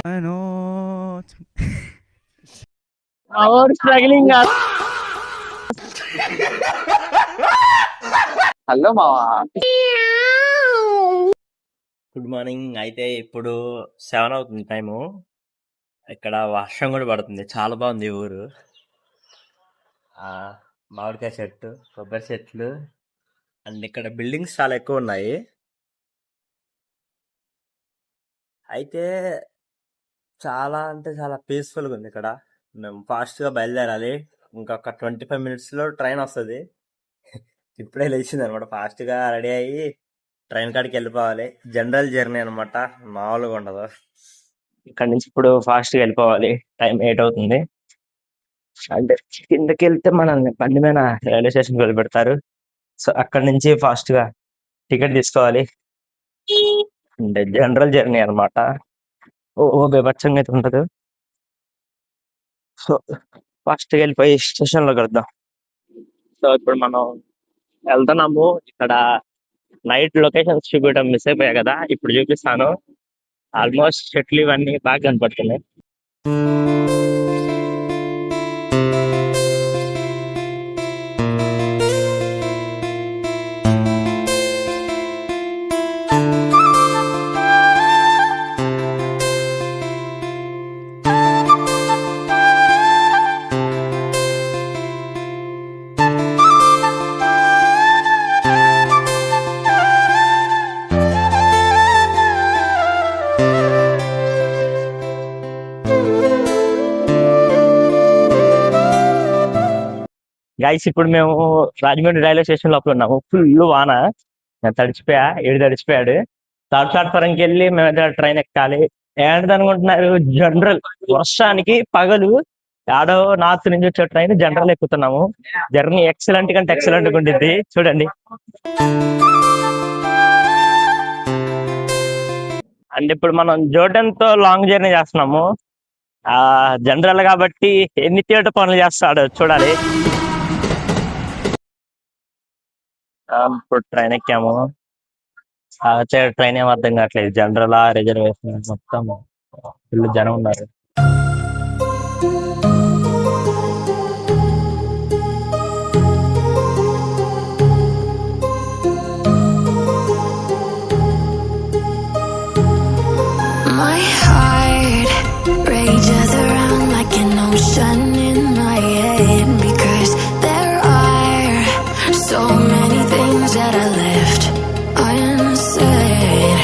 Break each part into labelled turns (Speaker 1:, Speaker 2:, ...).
Speaker 1: I know.
Speaker 2: Our struggling. Hello మావా.
Speaker 3: Good morning. అయితే ఇప్పుడు 7 అవుతుంది టైము. ఇక్కడ వర్షం కూడా పడుతుంది. చాలా బాగుంది ఈ ఊరు. మామిడికాయ చెట్టు, కొబ్బరి చెట్లు అండ్ ఇక్కడ బిల్డింగ్స్ చాలా ఎక్కువ ఉన్నాయి. అయితే చాలా అంటే చాలా పీస్ఫుల్గా ఉంది ఇక్కడ. మేము ఫాస్ట్గా బయలుదేరాలి. ఇంకొక 25 మినిట్స్లో ట్రైన్ వస్తుంది. ఇప్పుడే లేచింది అనమాట. ఫాస్ట్గా రెడీ అయ్యి ట్రైన్ కాడికి వెళ్ళిపోవాలి. జనరల్ జర్నీ అనమాట, మామూలుగా ఉండదు.
Speaker 2: ఇక్కడ నుంచి ఇప్పుడు ఫాస్ట్ గా వెళ్ళిపోవాలి. టైం 8 అవుతుంది. అంటే కిందకి వెళ్తే మనల్ని బండి మీద రైల్వే స్టేషన్ వదిలిపెడతారు. సో అక్కడ నుంచి ఫాస్ట్ గా టికెట్ తీసుకోవాలి. అంటే జనరల్ జర్నీ అనమాట. ఓ బీభత్సంగా అయితే ఉండదు. సో ఫాస్ట్ గా వెళ్ళిపోయి స్టేషన్ లో కలుద్దాం. సో ఇప్పుడు మనం వెళ్తున్నాము. ఇక్కడ నైట్ లొకేషన్స్ చూపించడం మిస్ అయిపోయా కదా, ఇప్పుడు చూపిస్తాను. ఆల్మోస్ట్ చెట్లు ఇవన్నీ బాగా కనపడుతున్నాయి. గైస్ ఇప్పుడు మేము రాజమండ్రి రైల్వే స్టేషన్ లోపల ఉన్నాము. ఫుల్ వాన, నేను తడిచిపోయా, తడిచిపోయాడు. థర్డ్ ప్లాట్ఫారంకి వెళ్ళి మేము ట్రైన్ ఎక్కాలి. ఏంటది అనుకుంటున్నారు? జనరల్. వర్షానికి పగలు ఆడో నార్త్ నుంచి వచ్చే ట్రైన్ జనరల్ ఎక్కుతున్నాము. జర్నీ ఎక్సలెంట్ కంటే ఎక్సలెంట్ గా ఉండిద్ది. చూడండి. అండ్ ఇప్పుడు మనం జోర్డన్ తో లాంగ్ జర్నీ చేస్తున్నాము. జనరల్ కాబట్టి ఎన్ని థియేటర్ పనులు చేస్తాడు చూడాలి. ఇప్పుడు ట్రైన్ ఎక్కాము. ట్రైన్ ఏం అర్థం కావట్లేదు. జనరల్ రిజర్వేషన్ మొత్తం ఫుల్ జనం ఉన్నారు.
Speaker 4: My heart rages around like an ocean in my head, because there are so many things that I left unsaid.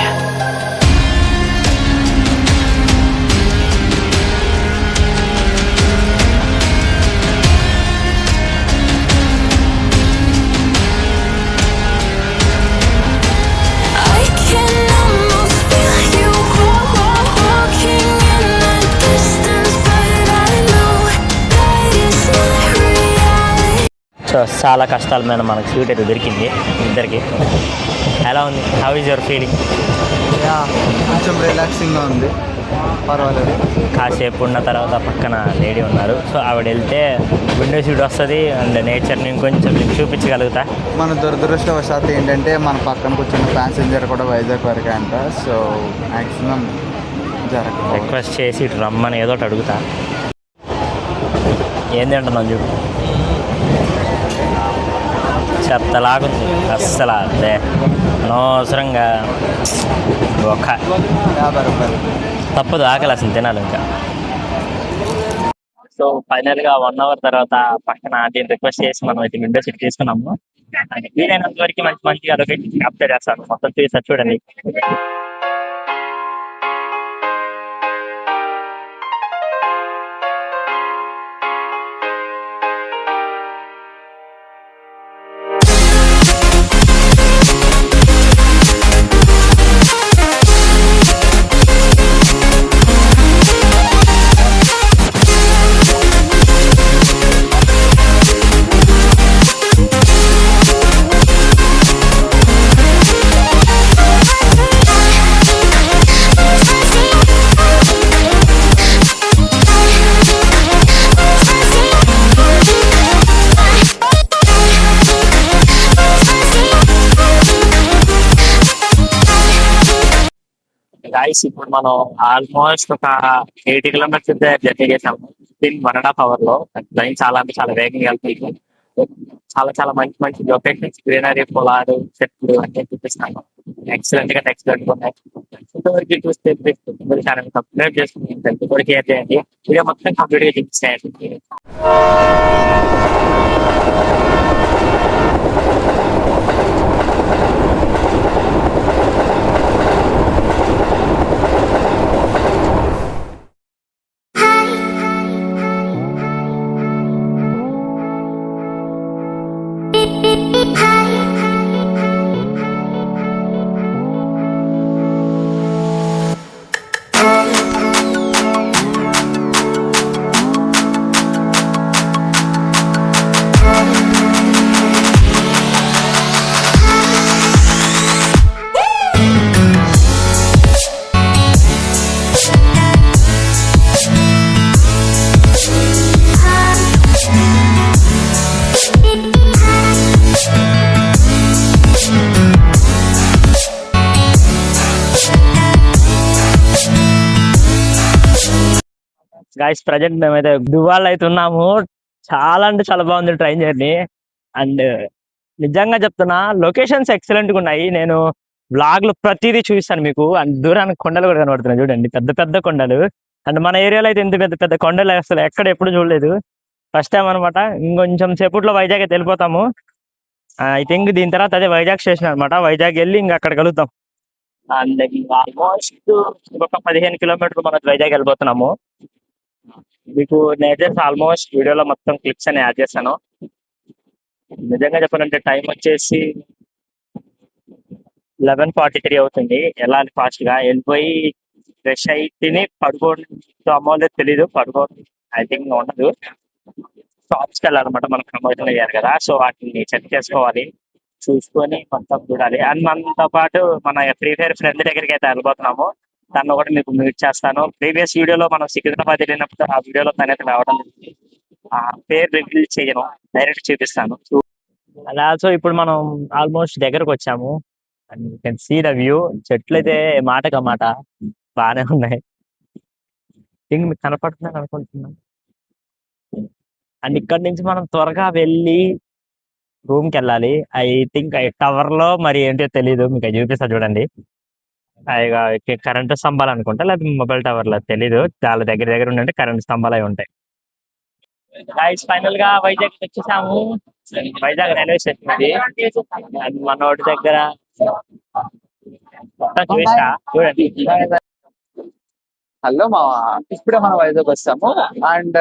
Speaker 4: I can almost feel you walking in the distance, but I know that it's not reality.
Speaker 2: So చాలా కష్టాల మీద మనకు seat అయితే దొరికింది ఇద్దరికి. ఎలా ఉంది? How is your feeling?
Speaker 1: కొంచెం రిలాక్సింగ్గా ఉంది, పర్వాలేదు.
Speaker 2: కాసేపు ఉన్న తర్వాత పక్కన లేడీ ఉన్నారు. సో ఆవిడ వెళ్తే విండో సీట్ వస్తుంది అండ్ నేచర్ని ఇంకొంచెం మీకు చూపించగలుగుతా.
Speaker 1: మన దురదృష్టవశాత్తు ఏంటంటే మన పక్కన కూర్చున్న ప్యాసింజర్ కూడా వైజాగ్ వరకే అంట. సో మ్యాక్సిమం జరగదు.
Speaker 2: రిక్వెస్ట్ చేసి ఇటు రమ్మని ఏదో ఒకటి అడుగుతా. ఏంది అంటున్నాను చూడు, చెత్తలాగుంది అస్సలు. అదే అనవసరంగా ఒక
Speaker 1: 50 రూపాయలు
Speaker 2: తప్పదు, ఆకలి అసలు తినాలి ఇంకా. సో ఫైనల్ గా 1 అవర్ తర్వాత పక్కన దీన్ని రిక్వెస్ట్ చేసి మనం అయితే విండో సీట్ తీసుకున్నాము. వీలైనంత వరకు మంచిగా లొకేషన్ క్యాప్చర్ చేస్తాను. మొత్తం చూసారు చూడండి. గైస్ ఇప్పుడు మనం ఆల్మోస్ట్ ఒక 80 కిలోమీటర్స్ జర్నీ చేసాము విత్ 1.5 hours లో. ట్రైన్ చాలా అంటే చాలా వేగంగా వెళ్తుంది. చాలా చాలా మంచి మంచి లొకేషన్స్, గ్రీనరీ, పొలాలు, చెట్లు అన్ని చూపిస్తాను. ఎక్సలెంట్ గా ఎక్సలెంట్ ఉన్నాయి. ఇంతవరకు చూస్తే మీరు ఛానల్ సబ్స్క్రైబ్ చేసుకుని తెలుగుడికి చేయండి. వీడియో మొత్తం కంప్లీట్ గా చూపిస్తాయండి. గైస్ ప్రజెంట్ మేమైతే దుబాల్ అయితే ఉన్నాము. చాలా అంటే చాలా బాగుంది ట్రైన్ జర్నీ. అండ్ నిజంగా చెప్తున్నా, లొకేషన్స్ ఎక్సలెంట్ గా ఉన్నాయి. నేను బ్లాగ్ లో ప్రతిదీ చూపిస్తాను మీకు. అండ్ దూరానికి కొండలు కూడా కనబడుతున్నాయి చూడండి, పెద్ద పెద్ద కొండలు. అండ్ మన ఏరియాలో అయితే ఇంత పెద్ద పెద్ద కొండలు అసలు ఎక్కడ ఎప్పుడు చూడలేదు. ఫస్ట్ టైం అనమాట. ఇంకొంచెం సేపట్లో వైజాగ్ అయితే వెళ్ళిపోతాము. ఐ థింక్ దీని తర్వాత అదే వైజాగ్ స్టేషన్ అనమాట. వైజాగ్ వెళ్ళి ఇంకా అక్కడ కలుద్దాం. అండ్ ఆల్మోస్ట్ ఒక 15 కిలోమీటర్లు మనం వైజాగ్ వెళ్ళిపోతున్నాము. మీకు నేచర్స్ ఆల్మోస్ట్ వీడియోలో మొత్తం క్లిప్స్ అని యాడ్ చేశాను. నిజంగా చెప్పాలంటే టైం వచ్చేసి 11:43 అవుతుంది. వెళ్ళాలి ఫాస్ట్ గా వెళ్ళిపోయి ఫ్రెష్ అయి తిని పడుకోవడం అమ్మోలేదు తెలీదు. పడుకోవడం ఐ థింక్ ఉండదు. షాప్స్కి వెళ్ళాలన్నమాట. మనకు ప్రమోషన్ అయ్యారు కదా, సో వాటిని చెక్ చేసుకోవాలి, చూసుకొని మొత్తం చూడాలి. అండ్ మనతో పాటు మన ఫ్రీ ఫైర్ ఫ్రెండ్ దగ్గరికి అయితే వెళ్ళిపోతున్నాము. తను కూడా మీకు మీట్ చేస్తాను. ప్రీవియస్ వీడియోలో మనం సికింద్రాబాద్ వెళ్ళినప్పుడు ఆ వీడియోలో తనైతే రావడం జరిగింది. ఆ పేరు రివీల్ చేయను, డైరెక్ట్ చూపిస్తాను. అలా ఆల్సో ఇప్పుడు మనం ఆల్మోస్ట్ దగ్గరకు వచ్చాము. And you can see the view. చెట్లు అయితే మాటగా మాట బాగానే ఉన్నాయి. థింక్ మీకు కనపడుతుందని అనుకుంటున్నాను. అండ్ ఇక్కడ నుంచి మనం త్వరగా వెళ్ళి రూమ్ కి వెళ్ళాలి. ఐ థింక్ టవర్ లో మరి ఏంటో తెలీదు, మీకు అది చూపిస్తా చూడండి. కరెంటు స్తంభాలు అనుకుంటా, లేకపోతే మొబైల్ టవర్ లో తెలీదు. చాలా దగ్గర దగ్గర ఉండే కరెంటు స్తంభాలు అవి ఉంటాయి. గైస్ ఫైనల్ గా వైజాగ్ వచ్చేసాము. వైజాగ్ రైల్వే స్టేషన్ ఇది. అండ్ మనోడి దగ్గర మొత్తం చూపిస్తా చూడండి.
Speaker 1: హలో మా, ఇప్పుడే మనం వైజాగ్ వస్తాము. అండ్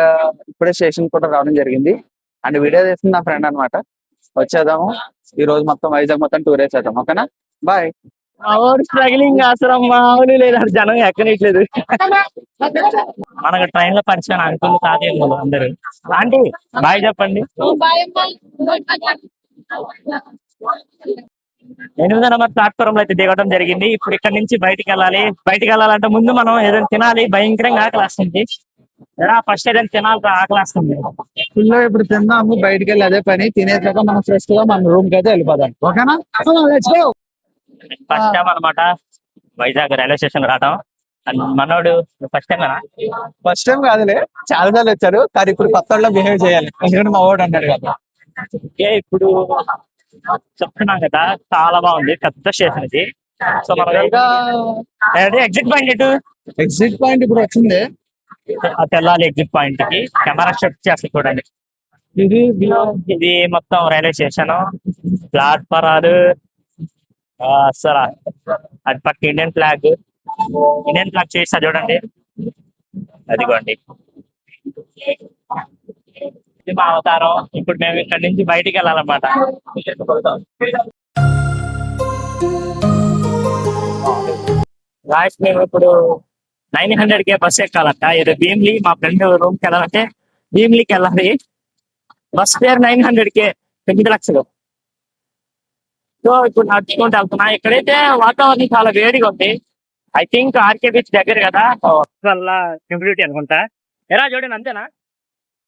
Speaker 1: ఇప్పుడే స్టేషన్ కూడా రావడం జరిగింది. అండ్ వీడియో చేస్తుంది నా ఫ్రెండ్ అనమాట. వచ్చేద్దాము. ఈ రోజు మొత్తం వైజాగ్ మొత్తం టూర్ వేసేద్దాం. ఓకేనా, బాయ్.
Speaker 2: మా వాడు స్ట్రగ్లింగ్ అసలు మామూలు లేదు. జనం ఎక్కనిట్లేదు. మనకు ట్రైన్ లో పరిచయం అంకుల్ తాతయ్య అందరూ. ఆంటీ బాయ్ చెప్పండి. 8వ నెంబర్ ప్లాట్ఫారం లో అయితే దిగడం జరిగింది. ఇప్పుడు ఇక్కడ నుంచి బయటికి వెళ్ళాలి. బయటికి వెళ్ళాలంటే ముందు మనం ఏదైనా తినాలి. భయంకరంగా ఆకలి వస్తుంది. ఫస్ట్ ఏదైనా తినాలి, ఆకలి వస్తుంది.
Speaker 1: ఇప్పుడు తిన్నాము, బయటికి వెళ్ళి అదే పని తినేసాక మనం ఫ్రెష్ గా మన రూమ్ కి అయితే వెళ్ళిపోదాం. ఓకేనా, లెట్స్ గో.
Speaker 2: ఫస్ట్ టైం అనమాట వైజాగ్ రైల్వే స్టేషన్ రావడం. అండ్ మనోడు ఫస్ట్ టైం.
Speaker 1: ఫస్ట్ టైం కాదులే, చాలా సార్లు వచ్చారు. కానీ ఇప్పుడు కొత్త వాళ్ళ బిహేవ్ చేయాలి, ఎందుకంటే మా వాడు అన్నాడు కదా.
Speaker 2: ఇప్పుడు చెప్తున్నాం కదా, చాలా బాగుంది, పెద్ద స్టేషన్ ఇది. సో మనం ఎగ్జిట్ పాయింట్ ఎటు?
Speaker 1: ఎగ్జిట్ పాయింట్ ఇప్పుడు వచ్చింది.
Speaker 2: తెల్లాలి ఎగ్జిట్ పాయింట్ కి. కెమెరా షిఫ్ట్ చేస్తా చూడండి. ఇది మొత్తం రైల్వే స్టేషన్. ప్లాట్ఫారాలు అసలు అటు పక్క ఇండియన్ ఫ్లాగ్ చేస్తా చూడండి. అదిగోండి, ఇది మా అవతారం. ఇప్పుడు మేము ఇక్కడ నుంచి బయటికి వెళ్ళాలన్నమాట. లాస్ట్ మేము ఇప్పుడు 900K బస్ ఎక్కాలంట. ఏదో భీమ్లీ, మా ఫ్రెండ్ రూమ్ కి వెళ్ళాలంటే భీమ్లీకి వెళ్ళాలి. బస్ ఫేర్ 900K, 9 లక్షలు. సో ఇప్పుడు నడుచుకుంటూ వెళ్తున్నా. ఇక్కడైతే వాతావరణం చాలా వేడిగా ఉంది. ఐ థింక్ ఆర్కే బీచ్ దగ్గర కదా, వల్ల హ్యూమిడిటీ అనుకుంటా. ఎలా చూడండి, అంతేనా?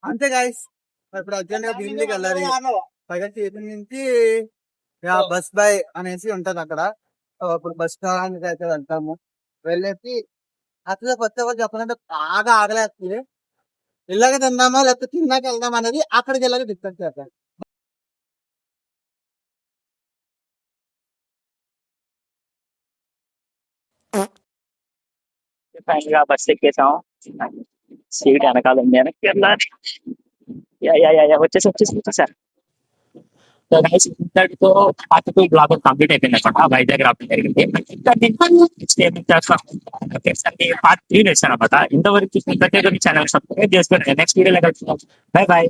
Speaker 1: అంతే గైస్, ఇప్పుడు అర్జెంట్ గా భీమిలీకి వెళ్ళాలి. పైగా చేతి నుంచి బస్ బై అనేసి ఉంటది అక్కడ. ఇప్పుడు బస్ స్టాండ్ అయితే వెళ్తాము.
Speaker 5: వెళ్ళేసి అట్లా కొత్త కూడా చెప్పాలంటే బాగా ఆగలేస్తుంది. ఇలాగే తిందామా లేకపోతే తిన్నాక వెళ్దాం అనేది అక్కడికి వెళ్ళాక డిస్కస్ చేద్దాం.
Speaker 2: ఫైనల్ గా బస్ ఎక్కేసాం. సీట్ వెనకాల ఉంది, వెనక్కి వెళ్ళాలి. యా యా యా యా, వచ్చేసా. సో గైస్, ఇంతటితో పార్ట్ 2 బ్లాగ్ కంప్లీట్ అయిపోయింది అనమాట. వైజాగ్ రావడం జరిగింది. ఇంకా నెక్స్ట్ ఏం చేస్తాం పార్ట్ 3 వేస్తాను అనమాట. ఇంతవరకు ఛానల్ సబ్స్క్రైబ్ చేసుకోండి. నెక్స్ట్ వీడియోలో కలుసుకుందాం. By by.